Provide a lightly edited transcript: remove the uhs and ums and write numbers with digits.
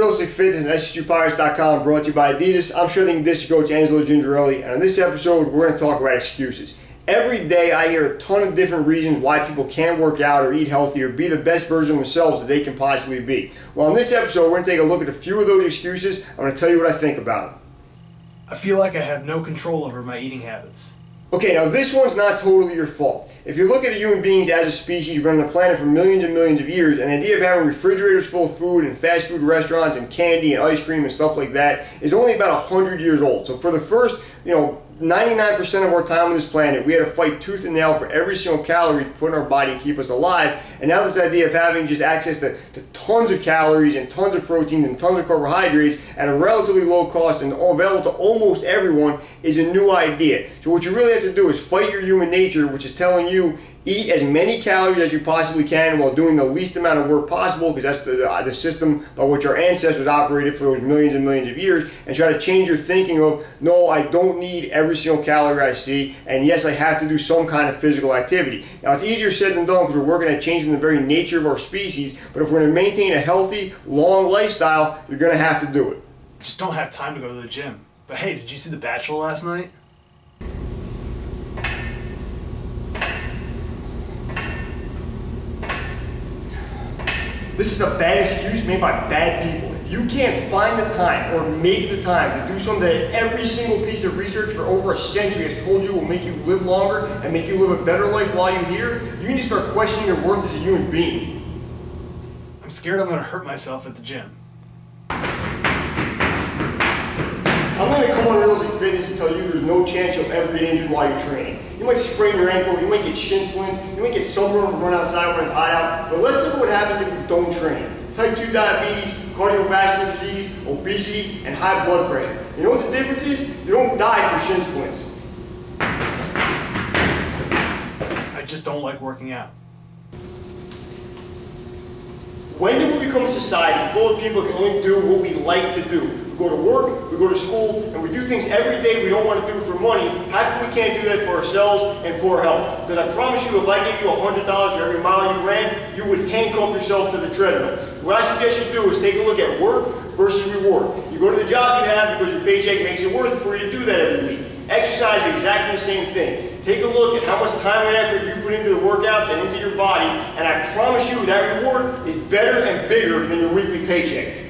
Realistic Fitness and SSGPirates.com, brought to you by Adidas. I'm Conditioning Coach Angelo Gingerelli, and on this episode, we're going to talk about excuses. Every day I hear a ton of different reasons why people can't work out or eat healthy or be the best version of themselves that they can possibly be. Well, in this episode, we're going to take a look at a few of those excuses. I'm going to tell you what I think about them. I feel like I have no control over my eating habits. Okay, now this one's not totally your fault. If you look at human beings as a species, we've been on the planet for millions and millions of years, and the idea of having refrigerators full of food and fast food restaurants and candy and ice cream and stuff like that is only about 100 years old. So for the first, 99% of our time on this planet, we had to fight tooth and nail for every single calorie to put in our body and keep us alive. And now this idea of having just access to tons of calories and tons of proteins and tons of carbohydrates at a relatively low cost and available to almost everyone is a new idea. So what you really have to do is fight your human nature, which is telling you eat as many calories as you possibly can while doing the least amount of work possible, because that's the system by which our ancestors operated for those millions and millions of years, and try to change your thinking of, no, I don't need every single calorie I see, and yes, I have to do some kind of physical activity. Now, it's easier said than done because we're working at changing the very nature of our species, but if we're going to maintain a healthy, long lifestyle, you're going to have to do it. I just don't have time to go to the gym. But hey, did you see The Bachelor last night? This is a bad excuse made by bad people. If you can't find the time or make the time to do something that every single piece of research for over a century has told you will make you live longer and make you live a better life while you're here, you need to start questioning your worth as a human being. I'm scared I'm going to hurt myself at the gym. I'm going to come on Realistic Fitness and tell you there's no chance you'll ever get injured while you're training. You might sprain your ankle, you might get shin splints, you might get sunburn from running outside when it's hot out, but let's look at what happens if you don't train. Type 2 diabetes, cardiovascular disease, obesity, and high blood pressure. You know what the difference is? You don't die from shin splints. I just don't like working out. When did we become a society full of people who can only do what we like to do? We go to work, we go to school, and we do things every day we don't want to do for money. How come we can't do that for ourselves and for our health? Because I promise you, if I give you $100 for every mile you ran, you would handcuff yourself to the treadmill. What I suggest you do is take a look at work versus reward. You go to the job you have because your paycheck makes it worth it for you to do that every week. Exercise is exactly the same thing. Take a look at how much time and effort you put into the workouts and into your body, and I promise you that reward is better and bigger than your weekly paycheck.